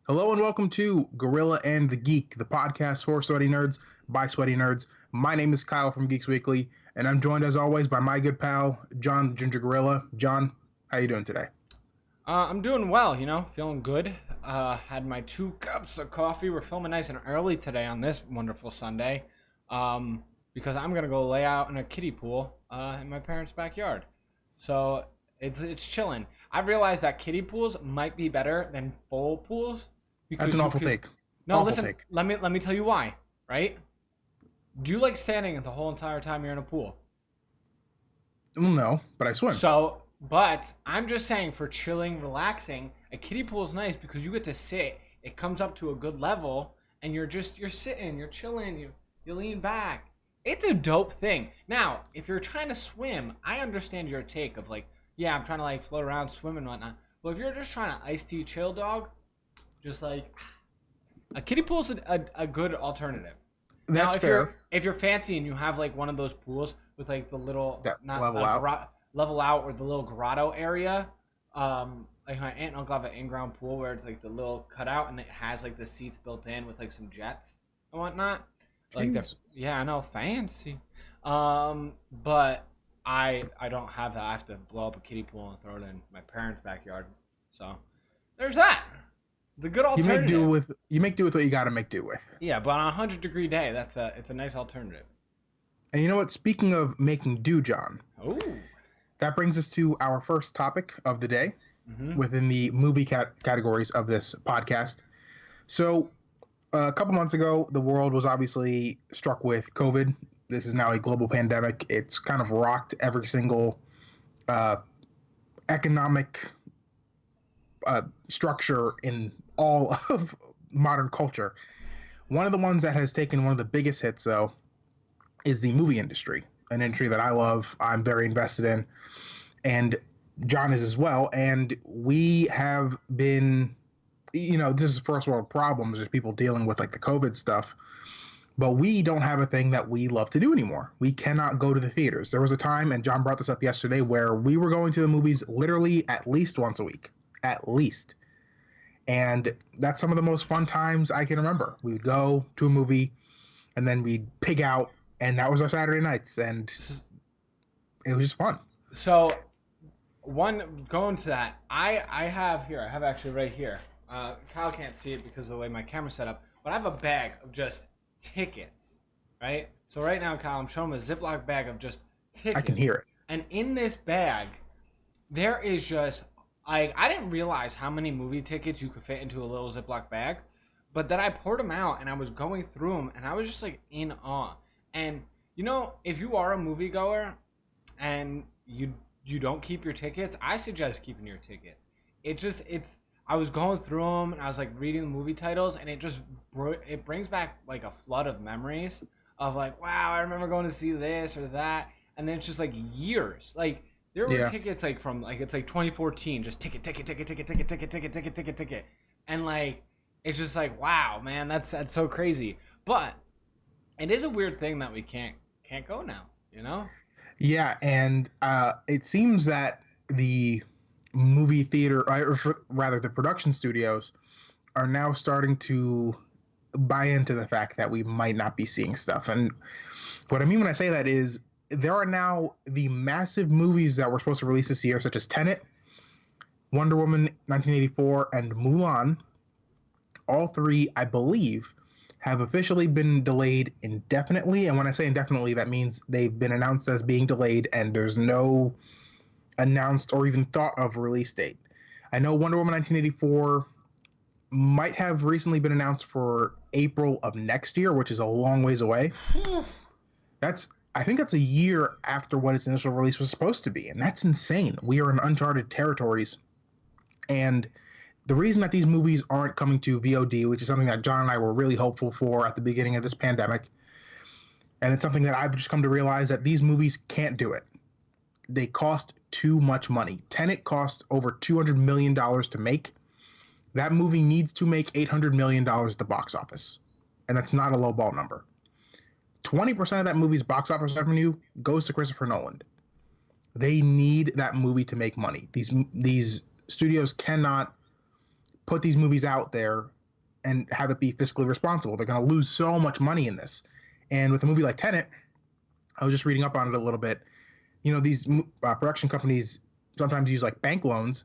Hello and welcome to Gorilla and The Geek, the podcast for sweaty nerds by sweaty nerds. My name is Kyle from Geeks Weekly, and I'm joined as always by my good pal, John the Ginger Gorilla. John, how you doing today? I'm doing well, feeling good. Had my 2 cups of coffee. We're filming nice and early today on this wonderful Sunday, because I'm gonna go lay out in a kiddie pool in my parents' backyard. So it's chilling. I realized that kiddie pools might be better than full pools That's because an you awful could. take. No, Awful listen. take. Let me tell you why. Right? Do you like standing the whole entire time you're in a pool? Well, no, but I swim. But I'm just saying for chilling, relaxing, a kiddie pool is nice because you get to sit. It comes up to a good level, and you're sitting, you're chilling, you lean back. It's a dope thing. Now, if you're trying to swim, I understand your take of like, yeah, I'm trying to like float around, swim and whatnot. But if you're just trying to iced tea chill, dog, just like a kiddie pool's a good alternative. Now, That's fair. if you're fancy and you have like one of those pools with like the little That not level out. level out or the little grotto area, like my aunt and uncle have an in-ground pool where it's like the little cutout and it has like the seats built in with like some jets and whatnot. Like they're Jeez. yeah, I know, fancy. But I don't have that. I have to blow up a kiddie pool and throw it in my parents' backyard. So there's that. It's a good alternative. You make do with what you got to make do with. Yeah, but on a 100-degree day, it's a nice alternative. And you know what? Speaking of making do, John, Oh. that brings us to our first topic of the day Mm-hmm. within the movie categories of this podcast. So, a couple months ago, the world was obviously struck with COVID. This is now a global pandemic. It's kind of rocked every single uh, economic structure in all of modern culture. One of the ones that has taken one of the biggest hits, though, is the movie industry, an industry that I love, I'm very invested in, and John is as well. And we have been, this is first world problems. There's people dealing with like the COVID stuff, but we don't have a thing that we love to do anymore. We cannot go to the theaters. There was a time, and John brought this up yesterday, where we were going to the movies literally at least once a week, at least. And that's some of the most fun times I can remember. We would go to a movie and then we'd pig out, and that was our Saturday nights, and it was just fun. So, one going to that, I have actually right here. Kyle can't see it because of the way my camera's set up, but I have a bag of just tickets, right? So right now, Kyle, I'm showing him a Ziploc bag of just tickets. I can hear it. And in this bag, there is just I didn't realize how many movie tickets you could fit into a little Ziploc bag, but then I poured them out and I was going through them and I was just like in awe. And if you are a moviegoer and you don't keep your tickets, I suggest keeping your tickets. I was going through them and I was like reading the movie titles and it brings back like a flood of memories of like, wow, I remember going to see this or that, and then it's just like years. Like there were tickets like from like it's like 2014, just ticket, and like it's just like, wow, man, that's so crazy. But it is a weird thing that we can't go now, Yeah, and it seems that the movie theater, or rather the production studios, are now starting to buy into the fact that we might not be seeing stuff. And what I mean when I say that is there are now the massive movies that were supposed to release this year, such as Tenet, Wonder Woman 1984, and Mulan. All three, I believe, have officially been delayed indefinitely. And when I say indefinitely, that means they've been announced as being delayed and there's no announced or even thought of release date. I know Wonder Woman 1984 might have recently been announced for April of next year, which is a long ways away. I think that's a year after what its initial release was supposed to be, and that's insane. We are in uncharted territories. And the reason that these movies aren't coming to VOD, which is something that John and I were really hopeful for at the beginning of this pandemic, and it's something that I've just come to realize that these movies can't do it. They cost too much money. Tenet cost over $200 million to make. That movie needs to make $800 million at the box office, and that's not a low ball number. 20% of that movie's box office revenue goes to Christopher Nolan. They need that movie to make money. These studios cannot put these movies out there and have it be fiscally responsible. They're going to lose so much money in this. And with a movie like Tenet, I was just reading up on it a little bit. You know, these production companies sometimes use like bank loans,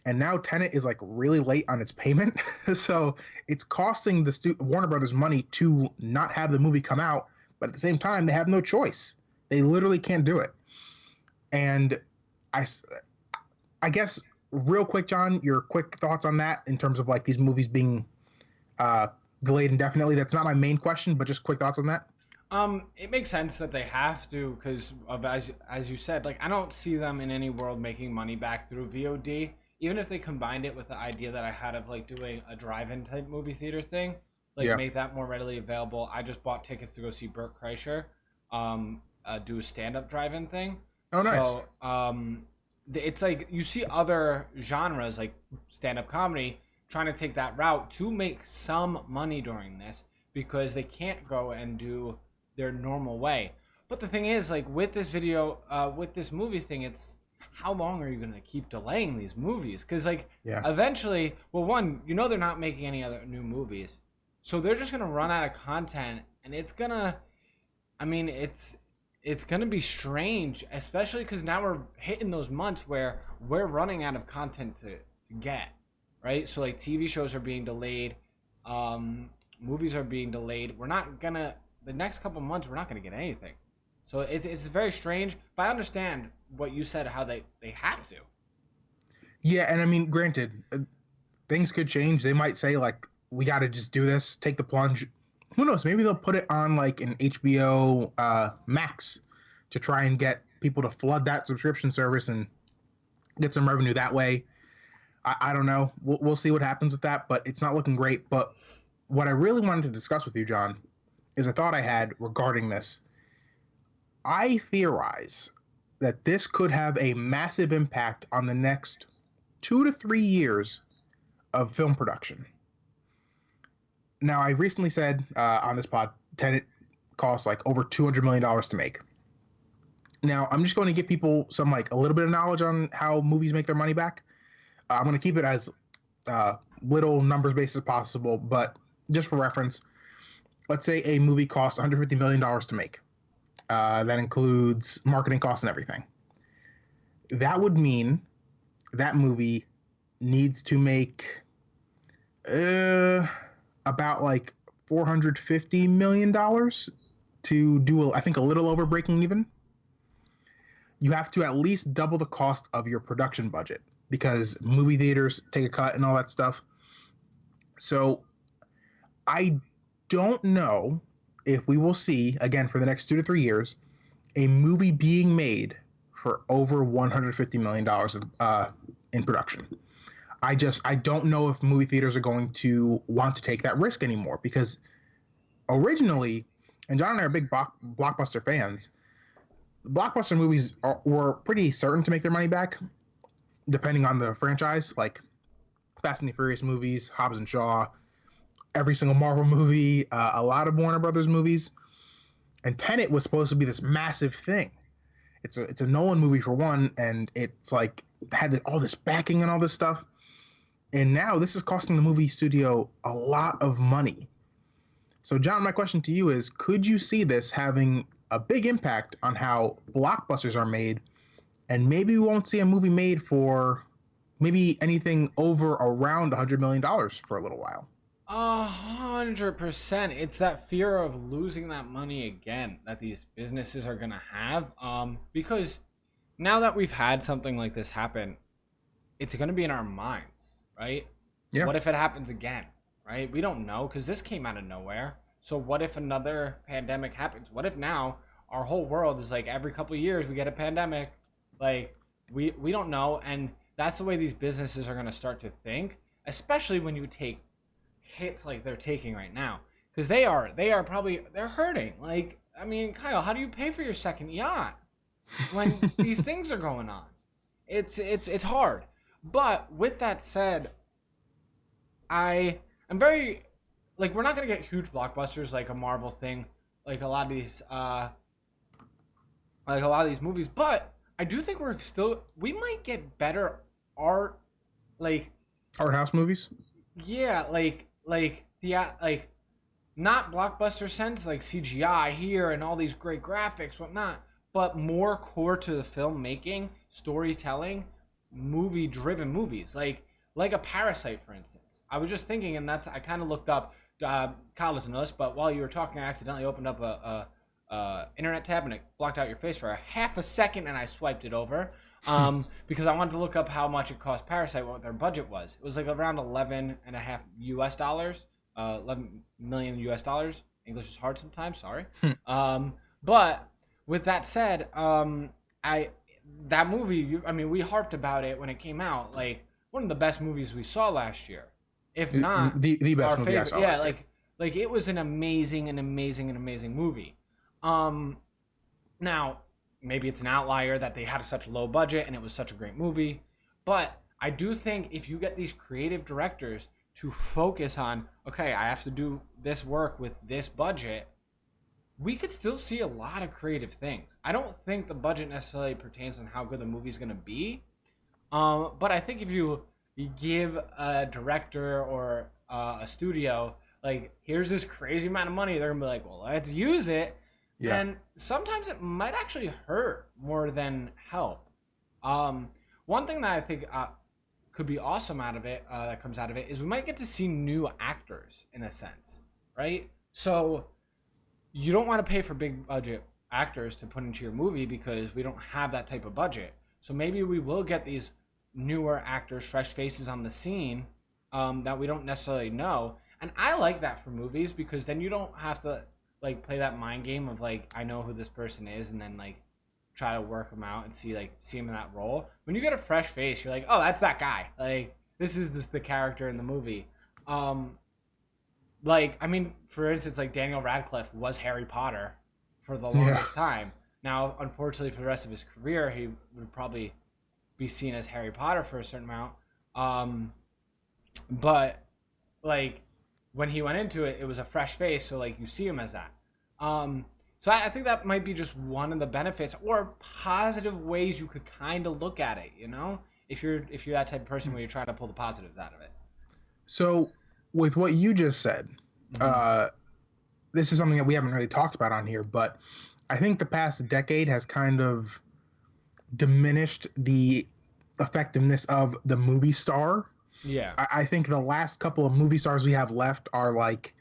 and now Tenet is like really late on its payment. So it's costing the Warner Brothers money to not have the movie come out, but at the same time, they have no choice. They literally can't do it. And I, I guess real quick, John, your quick thoughts on that in terms of like these movies being delayed indefinitely. That's not my main question, but just quick thoughts on that. It makes sense that they have to because of as you said, like I don't see them in any world making money back through VOD. Even if they combined it with the idea that I had of like doing a drive-in type movie theater thing, like Yeah. make that more readily available. I just bought tickets to go see Burt Kreischer, do a stand-up drive-in thing. Oh, nice. So it's like you see other genres like stand-up comedy trying to take that route to make some money during this because they can't go and do their normal way. But the thing is, like with this video, with this movie thing, it's how long are you gonna keep delaying these movies? Because like Yeah. eventually, well, one, you know they're not making any other new movies, so they're just gonna run out of content, and it's gonna, I mean, it's gonna be strange, especially because now we're hitting those months where we're running out of content to get, right? So like TV shows are being delayed, movies are being delayed. We're not gonna the next couple months we're not gonna get anything. So it's very strange, but I understand what you said how they have to. Yeah, and I mean, granted, things could change. They might say like, we got to just do this, take the plunge. Who knows? Maybe they'll put it on like an HBO Max to try and get people to flood that subscription service and get some revenue that way. I don't know. We'll see what happens with that, but it's not looking great. But what I really wanted to discuss with you, John, is a thought I had regarding this. I theorize that this could have a massive impact on the next 2 to 3 years of film production. Now, I recently said on this pod, Tenet costs like over $200 million to make. Now, I'm just going to give people some like a little bit of knowledge on how movies make their money back. I'm going to keep it as little numbers based as possible, but just for reference, let's say a movie costs $150 million to make. That includes marketing costs and everything. That would mean that movie needs to make about like $450 million to do, I think, a little over breaking even. You have to at least double the cost of your production budget because movie theaters take a cut and all that stuff. So I don't know if we will see, again, for the next 2 to 3 years, a movie being made for over $150 million in production. I don't know if movie theaters are going to want to take that risk anymore because originally, and John and I are big blockbuster fans, blockbuster movies were pretty certain to make their money back depending on the franchise, like Fast and the Furious movies, Hobbs and Shaw, every single Marvel movie, a lot of Warner Brothers movies. And Tenet was supposed to be this massive thing. It's a Nolan movie for one, and it's like had all this backing and all this stuff. And now this is costing the movie studio a lot of money. So, John, my question to you is, could you see this having a big impact on how blockbusters are made? And maybe we won't see a movie made for maybe anything over around $100 million for a little while. 100%. It's that fear of losing that money again that these businesses are gonna have. Because now that we've had something like this happen, it's gonna be in our minds, right? Yeah. What if it happens again, right? We don't know because this came out of nowhere. So what if another pandemic happens? What if now our whole world is like every couple of years we get a pandemic? Like we don't know, and that's the way these businesses are gonna start to think, especially when you take hits like they're taking right now because they are probably they're hurting. Like, I mean, Kyle, how do you pay for your second yacht when these things are going on? It's hard. But with that said, I'm very like we're not gonna get huge blockbusters like a Marvel thing, like a lot of these movies, but I do think we might get better art, like Art house movies? Yeah, like not blockbuster sense, like CGI here and all these great graphics, whatnot, but more core to the filmmaking, storytelling, movie-driven movies, like a Parasite, for instance. I was just thinking, and that's I kind of looked up. Kyle doesn't know this, but while you were talking, I accidentally opened up a internet tab and it blocked out your face for a half a second, and I swiped it over. Because I wanted to look up how much it cost Parasite, what their budget was. It was like around 11 and a half US dollars, 11 million US dollars. English is hard sometimes, sorry. But with that said, I that movie, I mean, we harped about it when it came out, like one of the best movies we saw last year, if not The best our movie I favorite. saw Yeah, last year. like it was an amazing movie. Um, Now, maybe it's an outlier that they had such a low budget and it was such a great movie, but I do think if you get these creative directors to focus on, okay, I have to do this work with this budget, we could still see a lot of creative things. I don't think the budget necessarily pertains on how good the movie's going to be, but I think if you give a director or a studio like, here's this crazy amount of money, they're gonna be like, well, let's use it. Yeah. And sometimes it might actually hurt more than help. Um, One thing that I think could be awesome out of it, that comes out of it, is we might get to see new actors in a sense, right? So you don't want to pay for big budget actors to put into your movie because we don't have that type of budget. So maybe we will get these newer actors, fresh faces on the scene, that we don't necessarily know. And I like that for movies because then you don't have to like play that mind game of like, I know who this person is, and then like try to work them out and see him in that role. When you get a fresh face, you're like, oh, that's that guy. Like, this is the character in the movie. Like, I mean, for instance, like Daniel Radcliffe was Harry Potter for the Yeah. longest time. Now, unfortunately, for the rest of his career, he would probably be seen as Harry Potter for a certain amount. But like when he went into it, it was a fresh face, so like you see him as that. So I think that might be just one of the benefits or positive ways you could kind of look at it. You know, if you're that type of person where you're trying to pull the positives out of it. So, with what you just said, Mm-hmm. uh, this is something that we haven't really talked about on here, but I think the past decade has kind of diminished the effectiveness of the movie star. Yeah. I think the last couple of movie stars we have left are like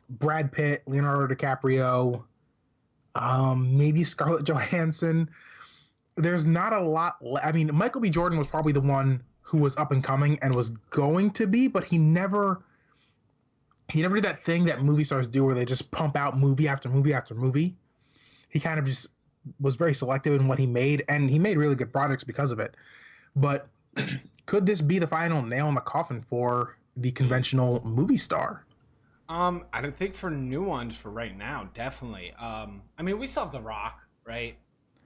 Brad Pitt, Leonardo DiCaprio, maybe Scarlett Johansson. There's not a lot. I mean, Michael B. Jordan was probably the one who was up and coming and was going to be, but he never did that thing that movie stars do where they just pump out movie after movie after movie. He kind of just was very selective in what he made, and he made really good projects because of it. But could this be the final nail in the coffin for the conventional movie star? I don't think for new ones for right now, definitely. I mean, we still have The Rock, right?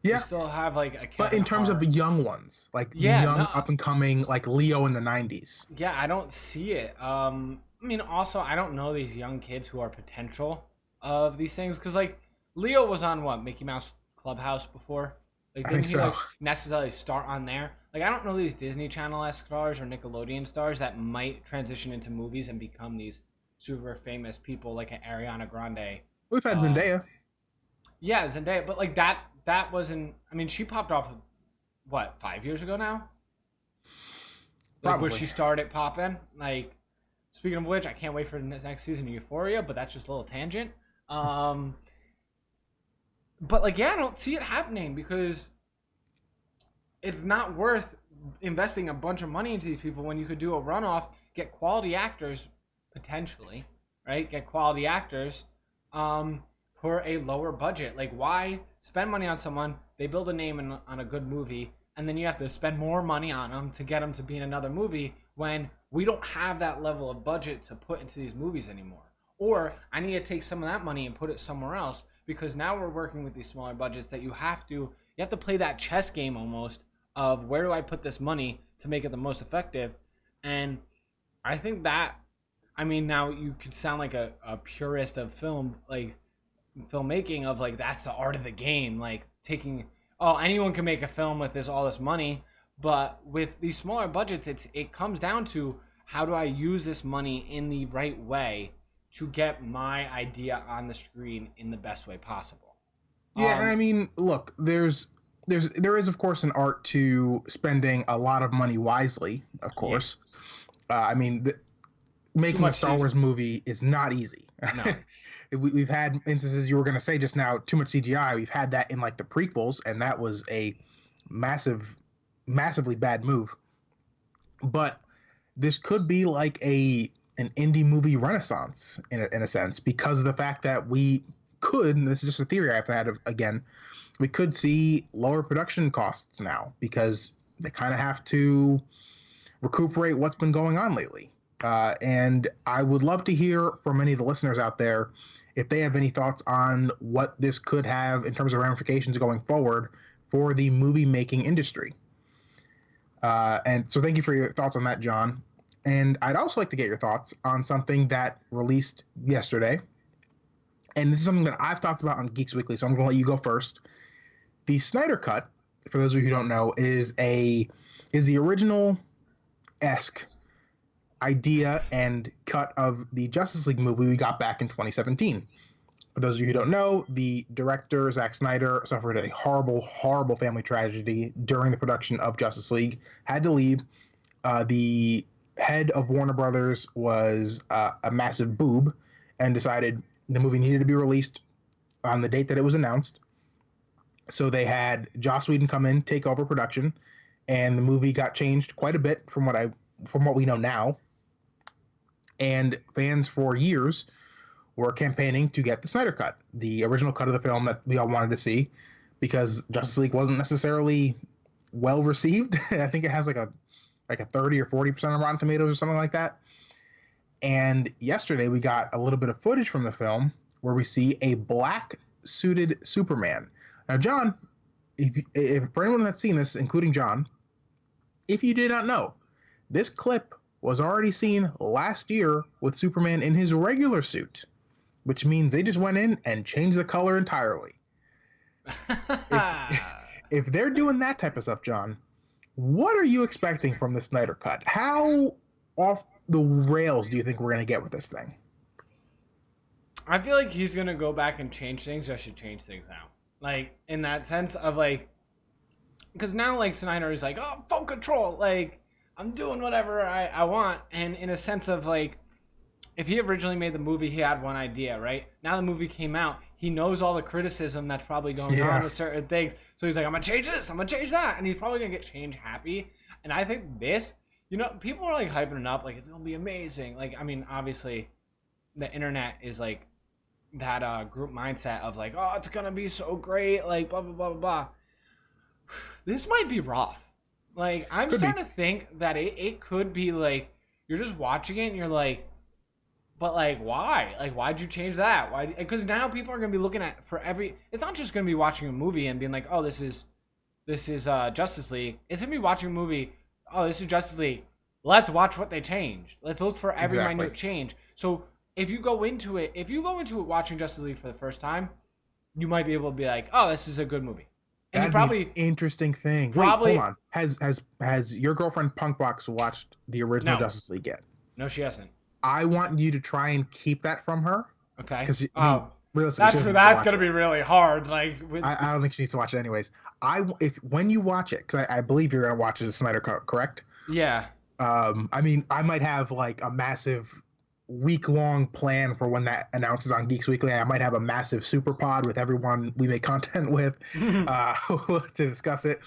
We Yeah, still have like a but Kevin in terms of Hart. the young ones, like the Yeah, young no, up and coming, like Leo in the '90s. yeah, I don't see it. I mean, also, I don't know these young kids who are potential of these things because, like, Leo was on what Mickey Mouse Clubhouse before. Like, I didn't think he so. like necessarily start on there? Like, I don't know these Disney Channel stars or Nickelodeon stars that might transition into movies and become these super famous people like an Ariana Grande. We've had Um, Zendaya, yeah, Zendaya, but like that wasn't. I mean, she popped off what 5 years ago now. Like where probably. she started popping. Like speaking of which, I can't wait for the next season of Euphoria, but that's just a little tangent. Um, but like, yeah, I don't see it happening because it's not worth investing a bunch of money into these people when you could do a runoff, get quality actors potentially, right? Get quality actors for a lower budget. Like, why spend money on someone? They build a name on a good movie, and then you have to spend more money on them to get them to be in another movie when we don't have that level of budget to put into these movies anymore. Or I need to take some of that money and put it somewhere else because now we're working with these smaller budgets that you have to play that chess game almost of where do I put this money to make it the most effective. And I think that, I mean, now you could sound like a purist of film, like filmmaking of like that's the art of the game, like taking, oh, anyone can make a film with all this money. But with these smaller budgets, it comes down to how do I use this money in the right way to get my idea on the screen in the best way possible. Yeah, and I mean, look, there is of course an art to spending a lot of money wisely, of course. I mean, Too making a much Star Wars movie is not easy. No. We've had instances, you were going to say just now, too much CGI. We've had that in like the prequels, and that was a massively bad move. But this could be like an indie movie renaissance in a sense, because of the fact that we could, and this is just a theory I've had again, we could see lower production costs now because they kind of have to recuperate what's been going on lately. And I would love to hear from any of the listeners out there if they have any thoughts on what this could have in terms of ramifications going forward for the movie making industry. And so thank you for your thoughts on that, John. And I'd also like to get your thoughts on something that released yesterday. And this is something that I've talked about on Geeks Weekly, so I'm going to let you go first. The Snyder Cut, for those of you who don't know, is the original-esque idea and cut of the Justice League movie we got back in 2017. For those of you who don't know, the director, Zack Snyder, suffered a horrible, horrible family tragedy during the production of Justice League, had to leave. The head of Warner Brothers was a massive boob and decided the movie needed to be released on the date that it was announced. So they had Joss Whedon come in, take over production, and the movie got changed quite a bit from what we know now. And fans for years were campaigning to get the Snyder Cut, the original cut of the film that we all wanted to see, because Justice League wasn't necessarily well received. I think it has like a 30 or 40% on Rotten Tomatoes or something like that. And yesterday we got a little bit of footage from the film where we see a black suited Superman. Now, John, if for anyone that's seen this, including John, if you did not know, this clip was already seen last year with Superman in his regular suit, which means they just went in and changed the color entirely. If they're doing that type of stuff, John, what are you expecting from the Snyder Cut? How off the rails do you think we're going to get with this thing? I feel like he's going to go back and change things, or I should change things now. Like, in that sense of, like, because now, like, Snyder is like, oh, full control. Like, I'm doing whatever I want. And in a sense of, like, if he originally made the movie, he had one idea, right? Now the movie came out. He knows all the criticism that's probably going on with certain things. So he's like, I'm going to change this. I'm going to change that. And he's probably going to get change happy. And I think this, you know, people are, like, hyping it up. Like, it's going to be amazing. Like, I mean, obviously, the internet is, like, that group mindset of, like, oh, it's going to be so great. Like, blah, blah, blah, blah, blah. This might be rough. Like, I'm starting to think that it could be, like, you're just watching it and you're like, but, like, why? Like, why'd you change that? Why? Because now people are going to be looking at for every... It's not just going to be watching a movie and being like, oh, this is Justice League. It's going to be watching a movie, oh, this is Justice League. Let's watch what they changed. Let's look for every minute change. So if you go into it watching Justice League for the first time, you might be able to be like, oh, this is a good movie. And that'd probably be an interesting thing. Probably, wait, hold on. Has your girlfriend Punkbox watched the original Justice League yet? No, she hasn't. I want you to try and keep that from her. Okay. Because that's gonna be really hard. Like, I don't think she needs to watch it anyways. When you watch it, because I believe you're gonna watch it as Snyder Cut, correct? Yeah. I mean, I might have like a massive week-long plan for when that announces on Geeks Weekly. I might have a massive super pod with everyone we make content with to discuss it.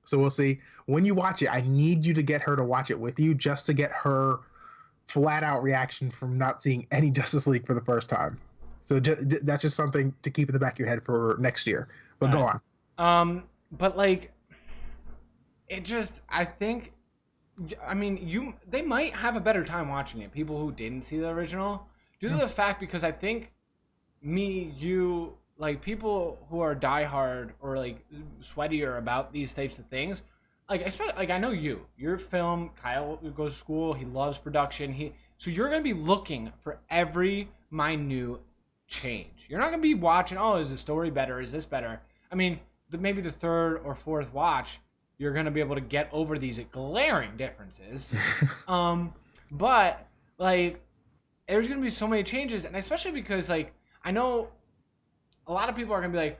So we'll see. When you watch it, I need you to get her to watch it with you, just to get her flat-out reaction from not seeing any Justice League for the first time. So that's just something to keep in the back of your head for next year. But go on. But, like, it just, I think, I mean, they might have a better time watching it. People who didn't see the original, due to the fact, because I think you, like, people who are diehard or, like, sweatier about these types of things, like, especially, like, I know your film, Kyle goes to school, he loves production, so you're going to be looking for every minute change. You're not going to be watching, oh, is the story better, is this better? I mean, maybe the third or fourth watch, you're going to be able to get over these glaring differences. But like, there's gonna be so many changes, and especially because like I know a lot of people are gonna be like,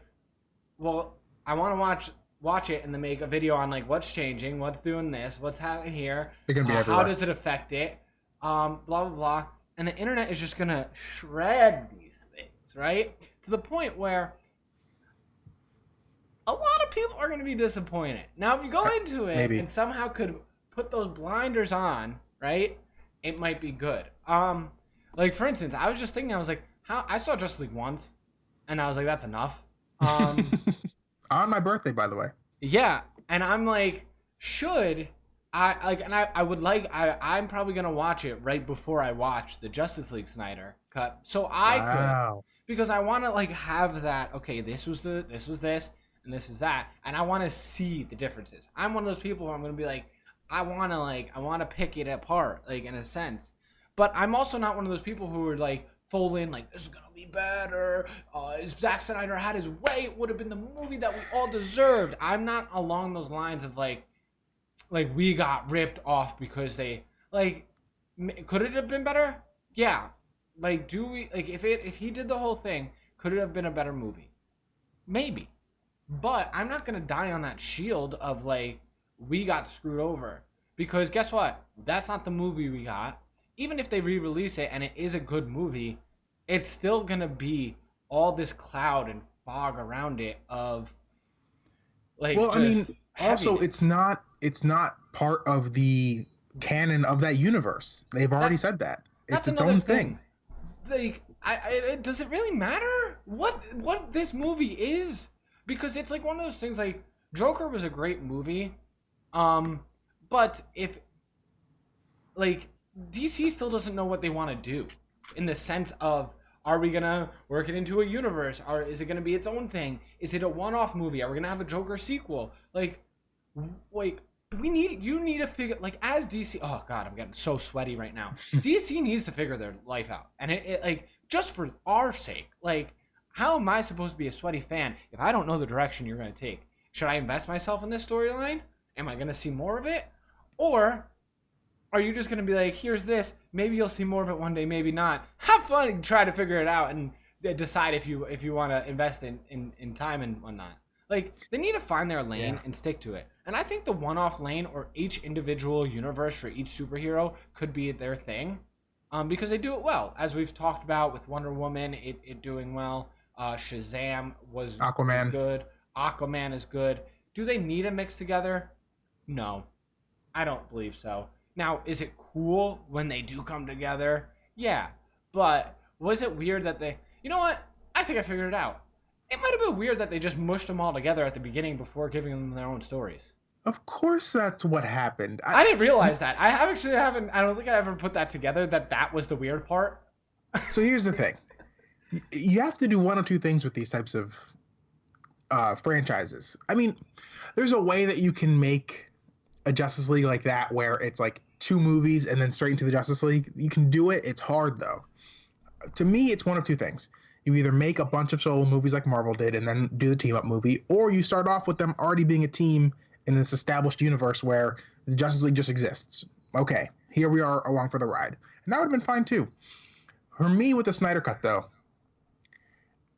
well, I want to watch it and then make a video on like what's changing, what's doing this, what's happening here, They're gonna be how everywhere. does it affect it, blah blah blah, and the internet is just gonna shred these things, right? To the point where a lot of people are gonna be disappointed. Now, if you go into it Maybe. and somehow could put those blinders on, right? It might be good. Like for instance, I was just thinking, I was like, how I saw Justice League once, and I was like, that's enough. On my birthday, by the way. Yeah, and I'm like, should I like? And I would like. I'm probably gonna watch it right before I watch the Justice League Snyder cut, so I could, Wow. because I want to like have that. Okay, this was this, and this is that, and I want to see the differences. I'm one of those people where I'm gonna be like, I want to pick it apart, like in a sense, but I'm also not one of those people who are like full in like this is gonna be better. If Zack Snyder had his way, it would have been the movie that we all deserved. I'm not along those lines of like we got ripped off because they like could it have been better? Yeah. Like do we like if he did the whole thing, could it have been a better movie? Maybe. But I'm not gonna die on that shield of like we got screwed over, because guess what? That's not the movie we got. Even if they re-release it and it is a good movie, it's still gonna be all this cloud and fog around it of like Well, I mean, just also heaviness. it's not part of the canon of that universe. They've already That's said that. that's It's its another own thing. thing. Like, does it really matter what this movie is? Because it's like one of those things. Like, Joker was a great movie, but if like DC still doesn't know what they want to do, in the sense of, are we gonna work it into a universe, or is it gonna be its own thing? Is it a one-off movie? Are we gonna have a Joker sequel? Like we need you need to figure, like, as DC. Oh God, I'm getting so sweaty right now. DC needs to figure their life out, and it like just for our sake. Like, how am I supposed to be a sweaty fan if I don't know the direction you're gonna take? Should I invest myself in this storyline? Am I gonna see more of it, or are you just gonna be like, here's this, maybe you'll see more of it one day, maybe not. Have fun and try to figure it out and decide if you want to invest in time and whatnot. Like, they need to find their lane Yeah. and stick to it. And I think the one-off lane, or each individual universe for each superhero, could be their thing, because they do it well, as we've talked about with Wonder Woman, it doing well. Shazam was Aquaman. good. Aquaman is good. Do they need to mix together? No, I don't believe so. Now, is it cool when they do come together? Yeah. But was it weird that they. You know what? I think I figured it out. It might have been weird that they just mushed them all together at the beginning before giving them their own stories. Of course, that's what happened. I didn't realize that. I actually haven't. I don't think I ever put that together, that was the weird part. So here's the thing: you have to do one or two things with these types of franchises. I mean, there's a way that you can make a Justice League like that, where it's like two movies and then straight into the Justice League. You can do it. It's hard though. To me, it's one of two things. You either make a bunch of solo movies like Marvel did and then do the team up movie, or you start off with them already being a team in this established universe where the Justice League just exists. Okay, here we are along for the ride. And that would have been fine too. For me, with the Snyder Cut, though,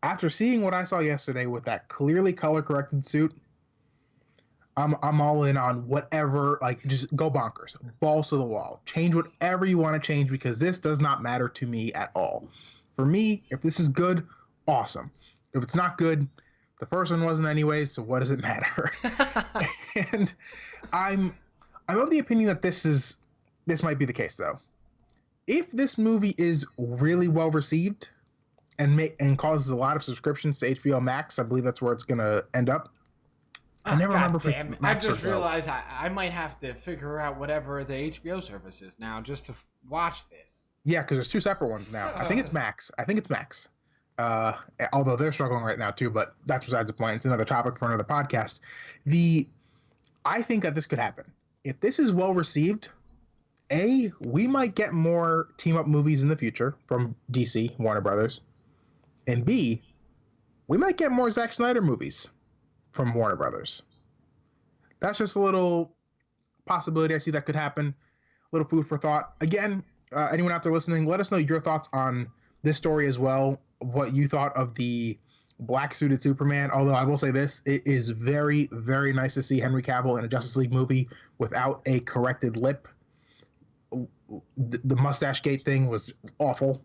after seeing what I saw yesterday with that clearly color corrected suit, I'm all in on whatever. Like, just go bonkers, balls to the wall, change whatever you want to change, because this does not matter to me at all. For me, if this is good, awesome. If it's not good, the first one wasn't anyway, so what does it matter? And I'm of the opinion that this might be the case though. If this movie is really well received and causes a lot of subscriptions to HBO Max, I believe that's where it's gonna end up. I never remember if Damn it's it. I Max or just Go. realized I might have to figure out whatever the HBO service is now just to watch this. Yeah, because there's two separate ones now. I think it's Max. Although they're struggling right now too, but that's besides the point. It's another topic for another podcast. I think that this could happen. If this is well received, we might get more team up movies in the future from DC, Warner Brothers. And B, we might get more Zack Snyder movies from Warner Brothers. That's just a little possibility I see that could happen. little food for thought. Again, anyone out there listening, let us know your thoughts on this story as well. What you thought of the black suited Superman. Although I will say this, it is very, very nice to see Henry Cavill in a Justice League movie without a corrected lip. The mustache gate thing was awful.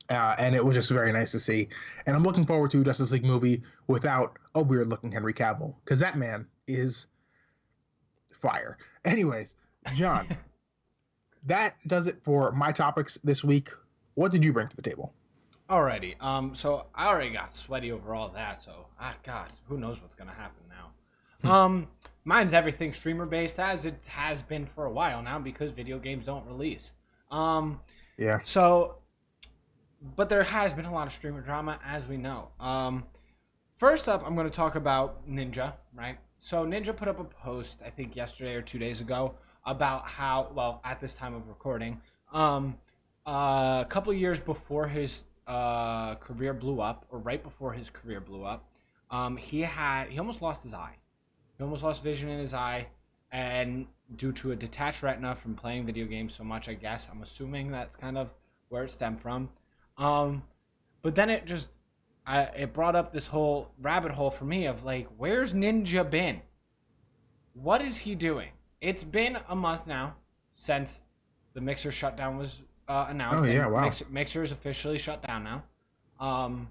And it was just very nice to see. And I'm looking forward to a Justice League movie without a weird looking Henry Cavill, because that man is fire. Anyways, John, that does it for my topics this week. What did you bring to the table? Alrighty. So I already got sweaty over all that. So God, who knows what's gonna happen now? Mine's everything streamer based, as it has been for a while now, because video games don't release. Yeah. So, but there has been a lot of streamer drama, as we know. First up, I'm going to talk about Ninja, right? So Ninja put up a post, I think yesterday or 2 days ago, about how, well, at this time of recording, a couple of years before his career blew up, or right before his career blew up, he almost lost his eye. He almost lost vision in his eye, and due to a detached retina from playing video games so much, I guess. I'm assuming that's kind of where it stemmed from. But then it brought up this whole rabbit hole for me of like, where's Ninja been? What is he doing? It's been a month now since the Mixer shutdown was announced. Oh yeah, wow. Mixer is officially shut down now.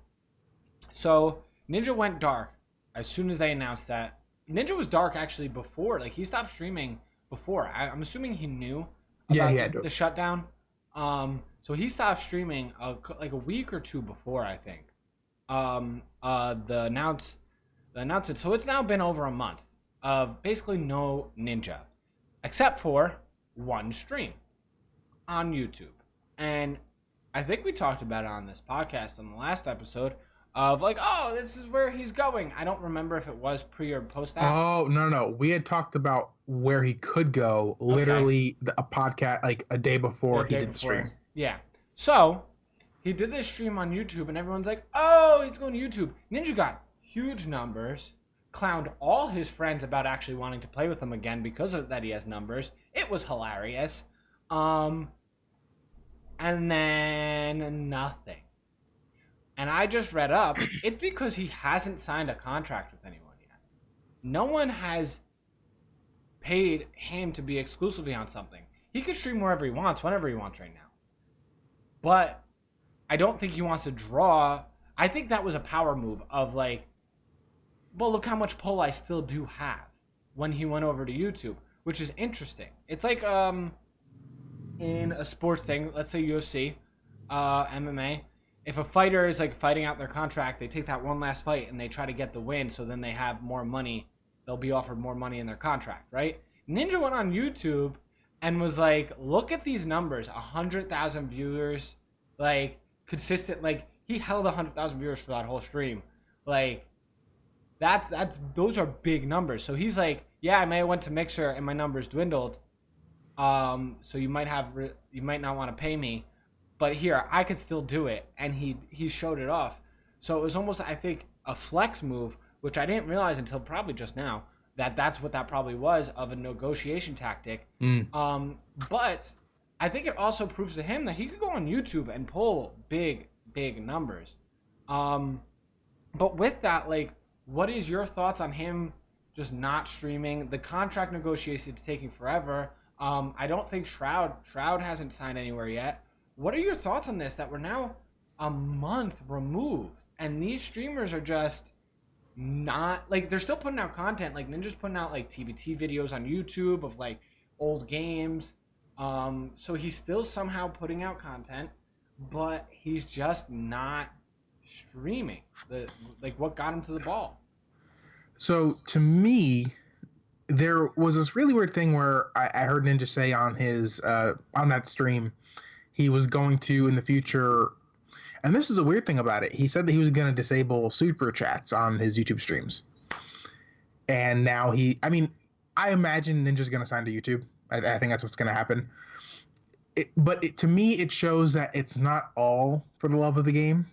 So Ninja went dark as soon as they announced that. Ninja was dark actually before, like he stopped streaming before. I'm assuming he knew about the shutdown. So he stopped streaming like a week or two before, I think. The announcement. So it's now been over a month of basically no Ninja, except for one stream on YouTube. And I think we talked about it on this podcast on the last episode of like, oh, this is where he's going. I don't remember if it was pre or post that. Oh, no. We had talked about where he could go literally a podcast like a day before he did the stream. Yeah. So he did this stream on YouTube and everyone's like, oh, he's going to YouTube. Ninja got huge numbers, clowned all his friends about actually wanting to play with him again because of that he has numbers. It was hilarious. And then nothing. And I just read up, it's because he hasn't signed a contract with anyone yet. No one has paid him to be exclusively on something. He can stream wherever he wants, whenever he wants right now. But I don't think he wants to draw. I think that was a power move of like, well, look how much pull I still do have when he went over to YouTube, which is interesting. It's like in a sports thing, let's say UFC, MMA, if a fighter is like fighting out their contract, they take that one last fight and they try to get the win, so then they have more money. They'll be offered more money in their contract, right? Ninja went on YouTube and was like, look at these numbers, 100,000 viewers, like consistent, like he held 100,000 viewers for that whole stream. Like those are big numbers. So he's like, yeah, I may have went to Mixer and my numbers dwindled. So you might not want to pay me, but here I could still do it. And he showed it off. So it was almost, I think, a flex move, which I didn't realize until probably just now, that's what that probably was, of a negotiation tactic. But I think it also proves to him that he could go on YouTube and pull big numbers. But with that, like, what is your thoughts on him just not streaming? The contract negotiations taking forever. I don't think Shroud hasn't signed anywhere yet. What are your thoughts on this, that we're now a month removed and these streamers are just not, like, they're still putting out content, like Ninja's putting out like TBT videos on YouTube of like old games, so he's still somehow putting out content, but he's just not streaming. What got him to the ball? So to me, there was this really weird thing where I heard Ninja say on his on that stream he was going to, in the future, and this is a weird thing about it, he said that he was going to disable super chats on his YouTube streams. And now I imagine Ninja's going to sign to YouTube. I think that's what's going to happen. But to me, it shows that it's not all for the love of the game.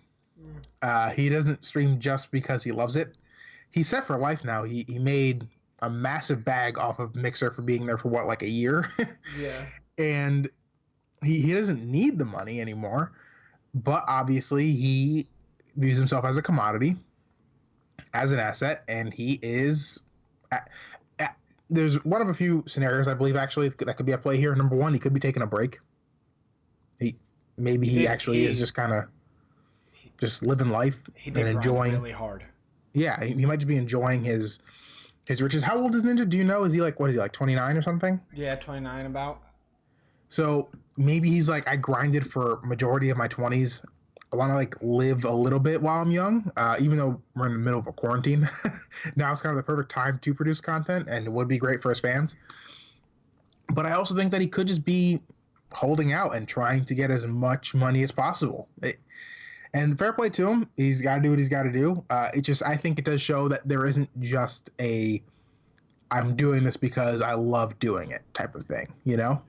He doesn't stream just because he loves it. He's set for life now. He made a massive bag off of Mixer for being there for like a year. Yeah. and he doesn't need the money anymore, but obviously he views himself as a commodity, as an asset, and he is. At, there's one of a few scenarios I believe actually that could be at play here. Number one, he could be taking a break. He maybe he actually is just kind of just living life He and did grind enjoying. really hard. Yeah, he might just be enjoying his riches. How old is Ninja? Do you know? Is he like, what is he, like 29 or something? Yeah, 29 about. So maybe he's like, I grinded for majority of my 20s. I want to like live a little bit while I'm young, even though we're in the middle of a quarantine. Now it's kind of the perfect time to produce content, and it would be great for his fans. But I also think that he could just be holding out and trying to get as much money as possible. And fair play to him. He's got to do what he's got to do. I think it does show that there isn't just I'm doing this because I love doing it type of thing, you know?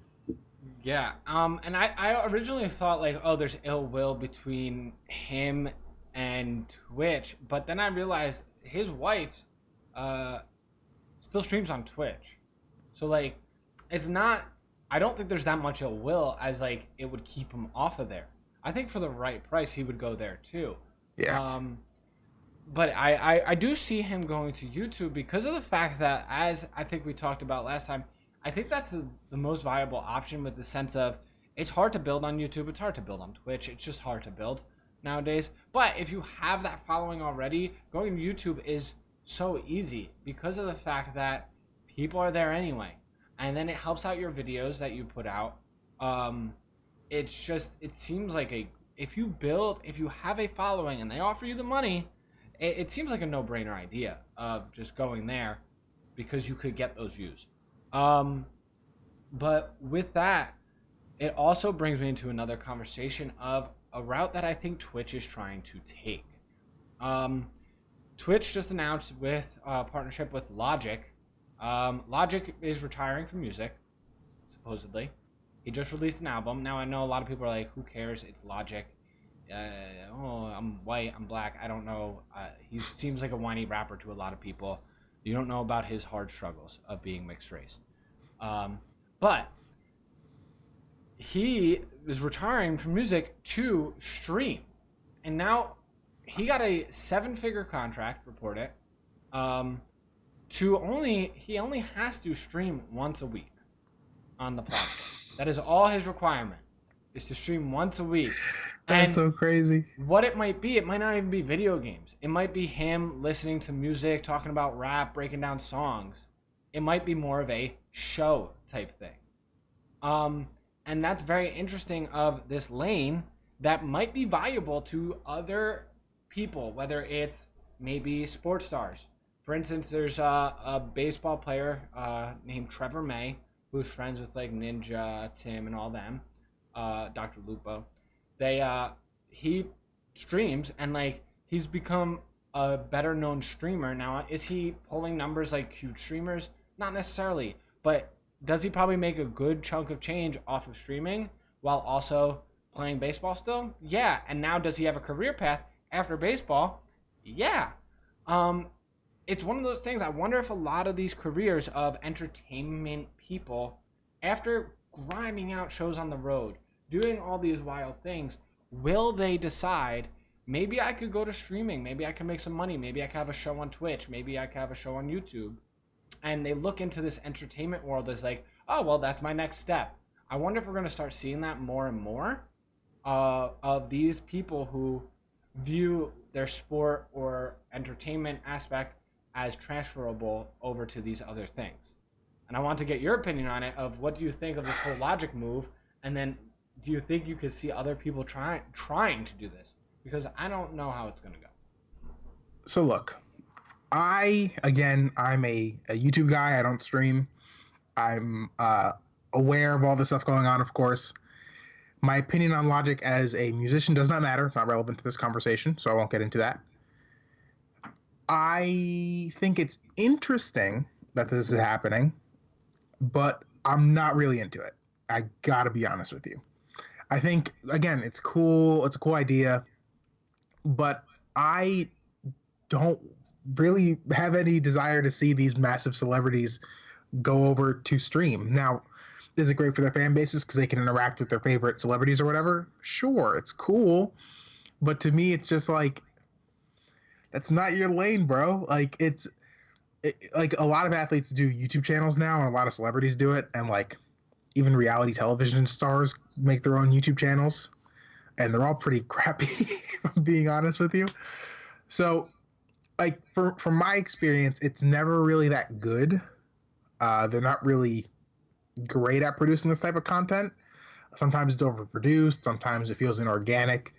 Yeah. And I originally thought like, oh, there's ill will between him and Twitch, but then I realized his wife still streams on Twitch. So like it's not I don't think there's that much ill will as like it would keep him off of there. I think for the right price he would go there too. Yeah. But I do see him going to YouTube because of the fact that, as I think we talked about last time, I think that's the most viable option, with the sense of it's hard to build on YouTube, it's hard to build on Twitch, it's just hard to build nowadays. But if you have that following already, going to YouTube is so easy because of the fact that people are there anyway. And then it helps out your videos that you put out. It seems like if you have a following and they offer you the money, it seems like a no-brainer idea of just going there because you could get those views. But with that, it also brings me into another conversation of a route that I think Twitch is trying to take. Twitch just announced with a partnership with Logic. Logic is retiring from music, supposedly. He just released an album. Now I know a lot of people are like, who cares? It's Logic. I'm white, I'm black, I don't know. He seems like a whiny rapper to a lot of people. You don't know about his hard struggles of being mixed race. But he is retiring from music to stream. And now he got a 7-figure contract, report it. He only has to stream once a week on the platform. That is all his requirement, is to stream once a week. That's so crazy. What it might not even be video games. It might be him listening to music, talking about rap, breaking down songs. It might be more of a show type thing. And that's very interesting of this lane that might be valuable to other people, whether it's maybe sports stars. For instance, there's a baseball player named Trevor May, who's friends with like Ninja, Tim, and all them, Dr. Lupo. He streams, and like he's become a better known streamer now. Is he pulling numbers like huge streamers? Not necessarily, but does he probably make a good chunk of change off of streaming while also playing baseball still? Yeah. And now does he have a career path after baseball? Yeah. It's one of those things. I wonder if a lot of these careers of entertainment people, after grinding out shows on the road, doing all these wild things, will they decide, maybe I could go to streaming, maybe I can make some money, maybe I could have a show on Twitch, maybe I could have a show on YouTube, and they look into this entertainment world as like, oh, well, that's my next step. I wonder if we're going to start seeing that more and more of these people who view their sport or entertainment aspect as transferable over to these other things. And I want to get your opinion on it, of what do you think of this whole Logic move, and then do you think you could see other people trying to do this? Because I don't know how it's going to go. So look, I'm a YouTube guy. I don't stream. I'm aware of all the stuff going on, of course. My opinion on Logic as a musician does not matter. It's not relevant to this conversation, so I won't get into that. I think it's interesting that this is happening, but I'm not really into it. I gotta be honest with you. I think, again, it's cool. It's a cool idea, but I don't really have any desire to see these massive celebrities go over to stream. Now, Is it great for their fan bases because they can interact with their favorite celebrities or whatever? Sure, it's cool. But to me, it's just like, that's not your lane, bro. Like, like a lot of athletes do YouTube channels now, and a lot of celebrities do it, and like even reality television stars make their own YouTube channels, and they're all pretty crappy, if I'm being honest with you. So, like, from my experience, it's never really that good. They're not really great at producing this type of content. Sometimes it's overproduced, sometimes it feels inorganic.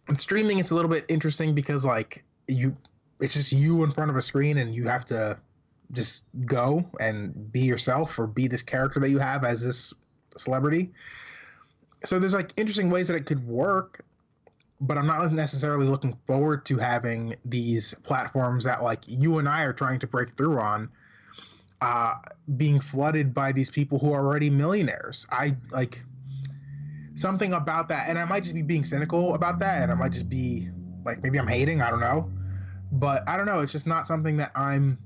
And streaming, it's a little bit interesting because like it's just you in front of a screen, and you have to just go and be yourself or be this character that you have as this celebrity. So there's like interesting ways that it could work, but I'm not necessarily looking forward to having these platforms that like you and I are trying to break through on, being flooded by these people who are already millionaires. I like something about that, and I might just be being cynical about that, and I might just be like, maybe I'm hating, I don't know. But I don't know, it's just not something that I'm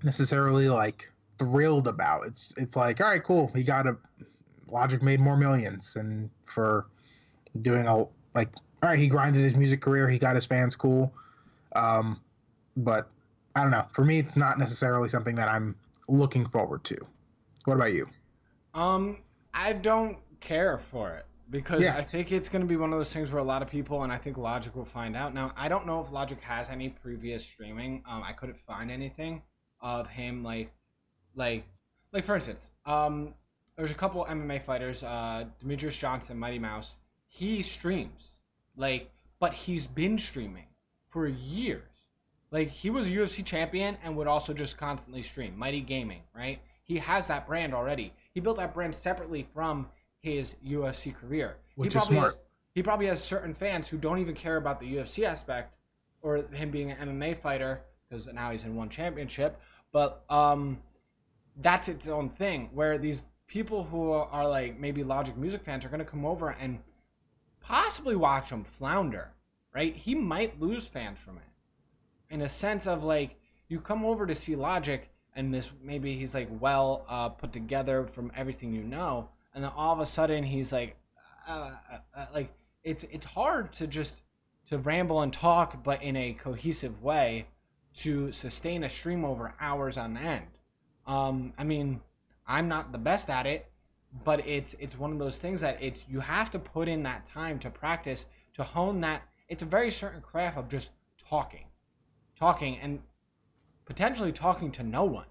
necessarily like thrilled about. It's like, all right, cool, he got a Logic made more millions, and for doing a like, all right, he grinded his music career, he got his fans, cool. But I don't know, for me it's not necessarily something that I'm looking forward to. What about you? I don't care for it because Yeah. I think it's going to be one of those things where a lot of people, and I think Logic will find out. Now, I don't know if Logic has any previous streaming. I couldn't find anything of him like like for instance, there's a couple MMA fighters, Demetrius Johnson, Mighty Mouse. He streams, like, but he's been streaming for years. Like, he was a UFC champion and would also just constantly stream. Mighty Gaming, right? He has that brand already. He built that brand separately from his UFC career. Which is smart. He probably has certain fans who don't even care about the UFC aspect or him being an MMA fighter because now he's in one championship. But that's its own thing. Where these people who are like maybe Logic music fans are going to come over and possibly watch him flounder, right? He might lose fans from it. In a sense of like, you come over to see Logic and this maybe he's like well put together from everything you know, and then all of a sudden he's like like it's hard to just to ramble and talk but in a cohesive way to sustain a stream over hours on end. I mean, I'm not the best at it, but it's one of those things that it's you have to put in that time to practice to hone that. It's a very certain craft of just talking and potentially talking to no one,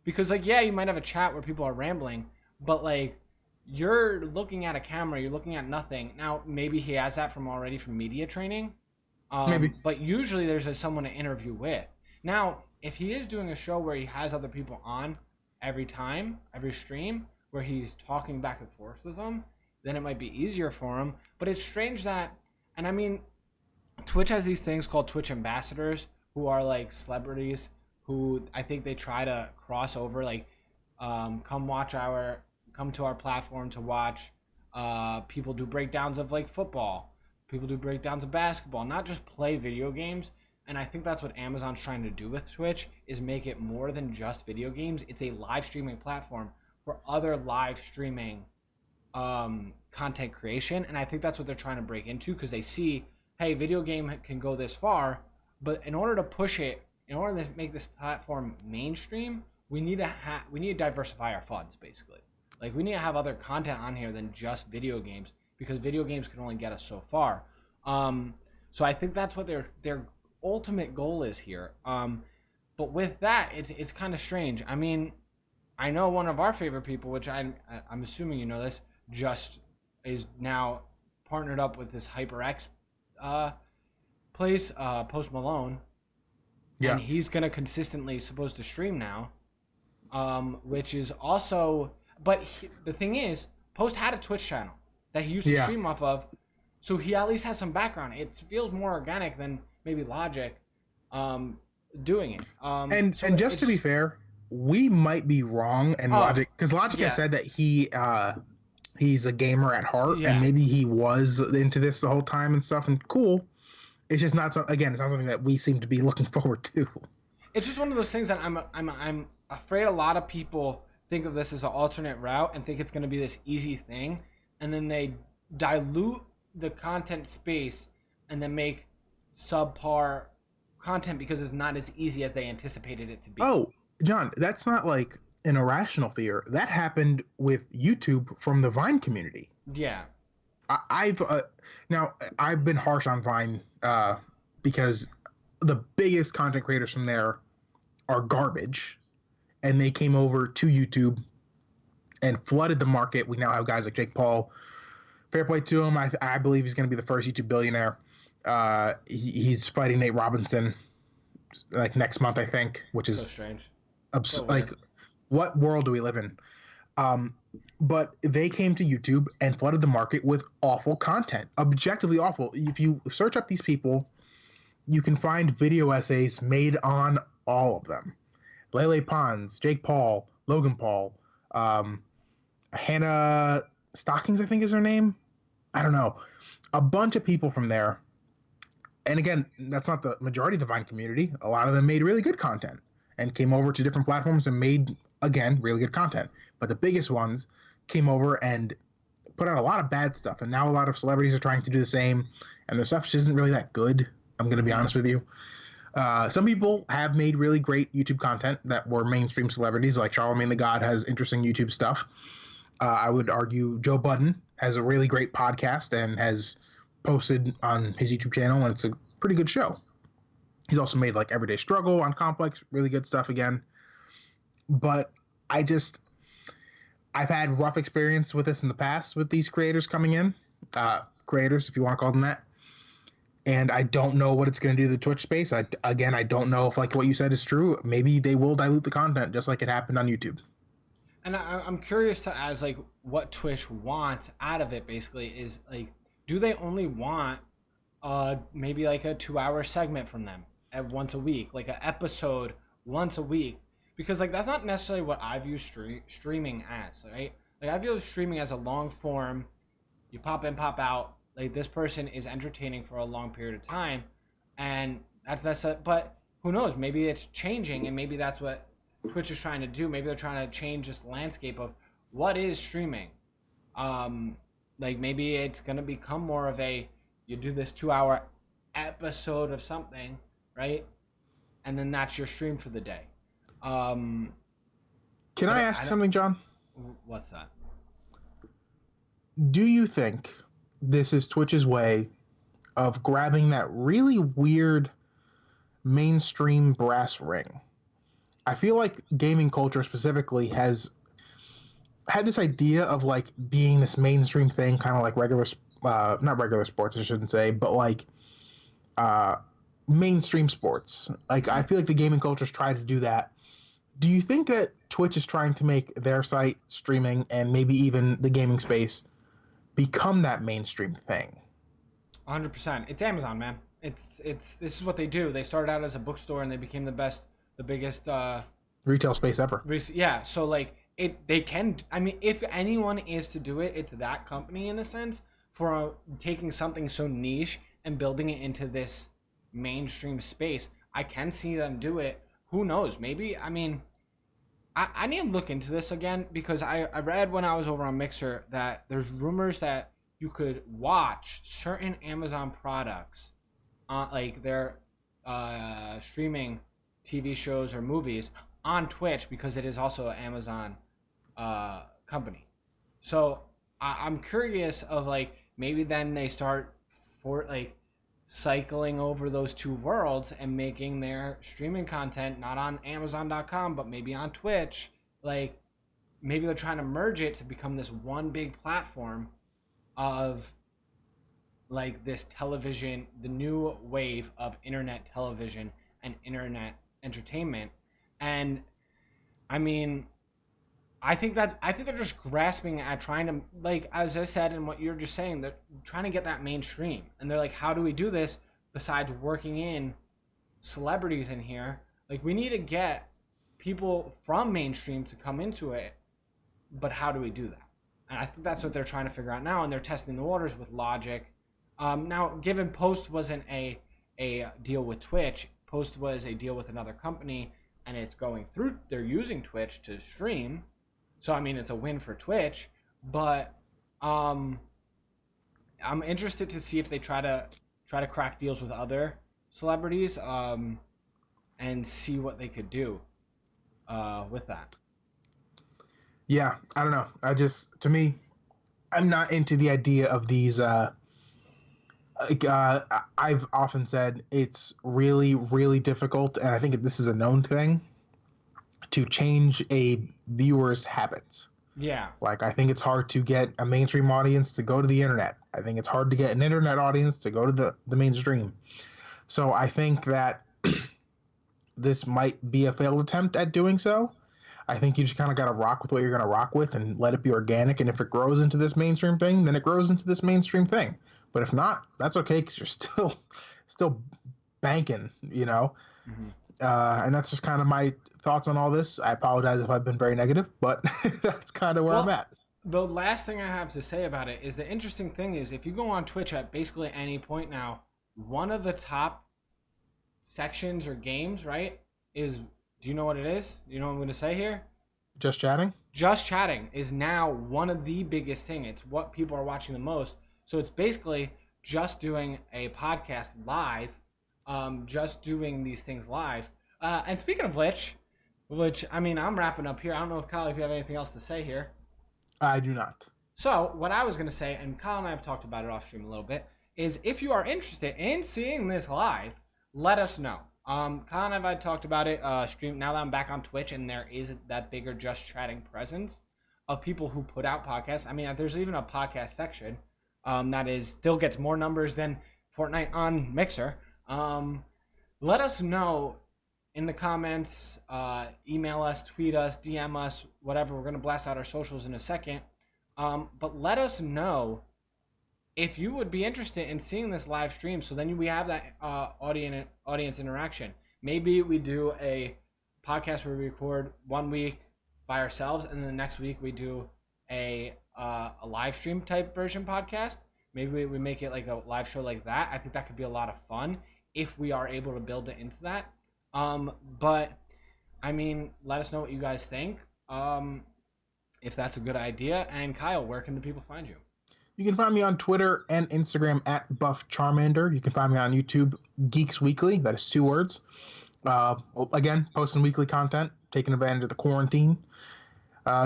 because like, yeah, you might have a chat where people are rambling, but like, you're looking at a camera, you're looking at nothing. Now maybe he has that from media training, Maybe. but usually there's someone to interview with. Now if he is doing a show where he has other people on every stream where he's talking back and forth with them, then it might be easier for him. But it's strange that, and I mean, Twitch has these things called Twitch ambassadors who are like celebrities who I think they try to cross over, like, come to our platform to watch people do breakdowns of like football, people do breakdowns of basketball, not just play video games. And I think that's what Amazon's trying to do with Twitch, is make it more than just video games. It's a live streaming platform for other live streaming content creation. And I think that's what they're trying to break into, because they see, hey, video game can go this far, but in order to push it, in order to make this platform mainstream, we need to diversify our funds, basically. Like, we need to have other content on here than just video games, because video games can only get us so far. So I think that's what their ultimate goal is here. But with that, it's kind of strange. I mean, I know one of our favorite people, which I'm assuming you know this, just is now partnered up with this HyperX place, Post Malone. Yeah. And he's gonna consistently supposed to stream now, which is also. But the thing is, Post had a Twitch channel that he used to stream off of, so he at least has some background. It feels more organic than maybe Logic doing it. And just to be fair, we might be wrong, and Logic, because Logic has said that he's a gamer at heart, and maybe he was into this the whole time and stuff, and cool. It's just not it's not something that we seem to be looking forward to. It's just one of those things that I'm afraid a lot of people think of this as an alternate route and think it's going to be this easy thing, and then they dilute the content space and then make subpar content because it's not as easy as they anticipated it to be. Oh, John, that's not like an irrational fear. That happened with YouTube from the Vine community. Yeah. I've now I've been harsh on Vine because the biggest content creators from there are garbage, and they came over to YouTube and flooded the market. We now have guys like Jake Paul. Fair play to him. I believe he's going to be the first YouTube billionaire. He's fighting Nate Robinson like next month, I think, which is So strange. like, what world do we live in? But they came to YouTube and flooded the market with awful content, objectively awful. If you search up these people, you can find video essays made on all of them. Lele Pons, Jake Paul, Logan Paul, Hannah Stockings, I think is her name. I don't know. A bunch of people from there. And again, that's not the majority of the Vine community. A lot of them made really good content and came over to different platforms and made, again, really good content. But the biggest ones came over and put out a lot of bad stuff. And now a lot of celebrities are trying to do the same. And their stuff just isn't really that good. I'm going to be honest with you. Some people have made really great YouTube content that were mainstream celebrities, like Charlamagne the God has interesting YouTube stuff. I would argue Joe Budden has a really great podcast and has posted on his YouTube channel, and it's a pretty good show. He's also made like Everyday Struggle on Complex, really good stuff again. But I've had rough experience with this in the past with these creators coming in, creators, if you want to call them that. And I don't know what it's going to do to the Twitch space. I don't know if like what you said is true. Maybe they will dilute the content just like it happened on YouTube. And I'm curious to ask, like, what Twitch wants out of it, basically, is, like, do they only want maybe, like, a 2-hour segment from them once a week? Like, an episode once a week? Because, like, that's not necessarily what I view streaming as, right? Like, I view streaming as a long form. You pop in, pop out. Like, this person is entertaining for a long period of time. And but who knows? Maybe it's changing, and maybe that's what Twitch is trying to do. Maybe they're trying to change this landscape of what is streaming. Like maybe it's gonna become more of you do this 2-hour episode of something, right? And then that's your stream for the day. Can I ask something, John? What's that? Do you think this is Twitch's way of grabbing that really weird mainstream brass ring? I feel like gaming culture specifically has had this idea of like being this mainstream thing, kind of like not regular sports, I shouldn't say, but like mainstream sports. Like I feel like the gaming culture's tried to do that. Do you think that Twitch is trying to make their site streaming and maybe even the gaming space become that mainstream thing? 100%. It's Amazon, man. It's this is what they do. They started out as a bookstore and they became the biggest retail space ever. Yeah, so like they can. I mean, if anyone is to do it, it's that company in a sense for taking something so niche and building it into this mainstream space. I can see them do it. Who knows? Maybe. I mean, I need to look into this again because I read when I was over on Mixer that there's rumors that you could watch certain Amazon products, like their streaming TV shows or movies on Twitch because it is also an Amazon company. So I'm curious of like maybe then they start cycling over those two worlds and making their streaming content not on Amazon.com but maybe on Twitch. Like maybe they're trying to merge it to become this one big platform of like this television, the new wave of internet television and internet entertainment. And I mean, I think they're just grasping at trying to, like, as I said and what you're just saying, they're trying to get that mainstream. And they're like, how do we do this besides working in celebrities in here? Like, we need to get people from mainstream to come into it, but how do we do that? And I think that's what they're trying to figure out now, and they're testing the waters with Logic. Now, given Post wasn't a deal with Twitch, Post was a deal with another company, and it's going through, they're using Twitch to stream. So I mean, it's a win for Twitch, but I'm interested to see if they try to crack deals with other celebrities, and see what they could do with that. Yeah, I don't know. To me, I'm not into the idea of these. I've often said it's really, really difficult, and I think this is a known thing, to change a viewer's habits. Yeah. Like, I think it's hard to get a mainstream audience to go to the internet. I think it's hard to get an internet audience to go to the mainstream. So I think that this might be a failed attempt at doing so. I think you just kind of got to rock with what you're going to rock with and let it be organic. And if it grows into this mainstream thing, then it grows into this mainstream thing. But if not, that's okay, because you're still banking, you know. Mm-hmm. And that's just kind of my thoughts on all this. I apologize if I've been very negative, but that's kind of where I'm at. The last thing I have to say about it is the interesting thing is if you go on Twitch at basically any point now, one of the top sections or games, right, is, do you know what it is? You know what I'm going to say here? Just chatting? Just chatting is now one of the biggest thing. It's what people are watching the most. So it's basically just doing a podcast live, just doing these things live. And speaking of which, I mean, I'm wrapping up here. I don't know if Kyle, if you have anything else to say here. I do not. So what I was going to say, and Kyle and I have talked about it off stream a little bit, is if you are interested in seeing this live, let us know. Kyle and I have talked about it stream. Now that I'm back on Twitch and there is that bigger just chatting presence of people who put out podcasts. I mean, there's even a podcast section that is still gets more numbers than Fortnite on Mixer. Let us know in the comments, email us, tweet us, DM us, whatever. We're going to blast out our socials in a second. But let us know if you would be interested in seeing this live stream. So then we have that audience interaction. Maybe we do a podcast where we record 1 week by ourselves, and then the next week we do a live stream type version podcast. Maybe we make it like a live show like that. I think that could be a lot of fun if we are able to build it into that. But I mean, let us know what you guys think. If that's a good idea. And Kyle, where can the people find you? You can find me on Twitter and Instagram at Buff Charmander. You can find me on YouTube, Geeks Weekly. That is 2 words. Again, posting weekly content, taking advantage of the quarantine.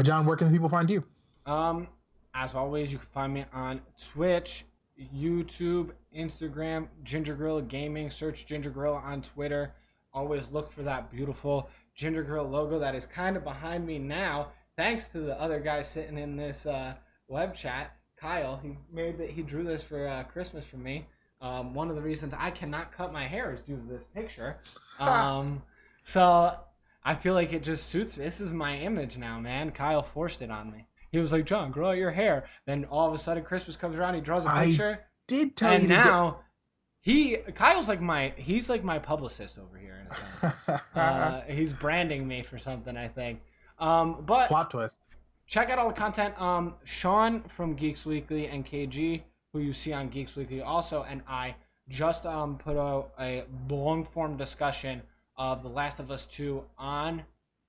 John, where can the people find you? As always, you can find me on Twitch, YouTube, Instagram, Ginger Gorilla Gaming. Search Ginger Gorilla on Twitter. Always look for that beautiful Ginger Gorilla logo that is kind of behind me now, thanks to the other guy sitting in this web chat, Kyle. He drew this for Christmas for me. One of the reasons I cannot cut my hair is due to this picture. So I feel like it just suits me. This is my image now, man. Kyle forced it on me. He was like, John, grow out your hair. Then all of a sudden Christmas comes around, he draws a picture. I did tell you. And now Kyle's like he's like my publicist over here in a sense. He's branding me for something, I think. But plot twist. Check out all the content. Sean from Geeks Weekly and KG, who you see on Geeks Weekly also, and I just put out a long form discussion of The Last of Us 2 on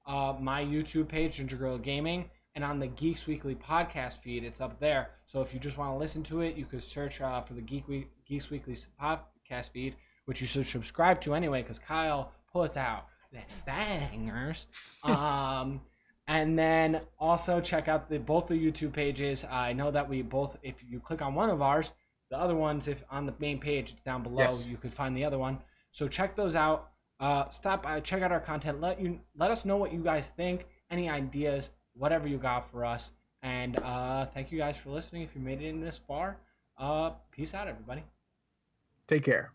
my YouTube page, Ginger Gorilla Gaming, and on the Geeks Weekly podcast feed. It's up there. So if you just want to listen to it, you could search for the Geeks Weekly podcast feed, which you should subscribe to anyway, because Kyle puts out the bangers. And then also check out both the YouTube pages. I know that we both, if you click on one of ours, the other ones, if on the main page, it's down below. Yes. You could find the other one. So check those out. Stop by, check out our content. Let us know what you guys think, any ideas, whatever you got for us. And thank you guys for listening. If you made it in this far, peace out, everybody. Take care.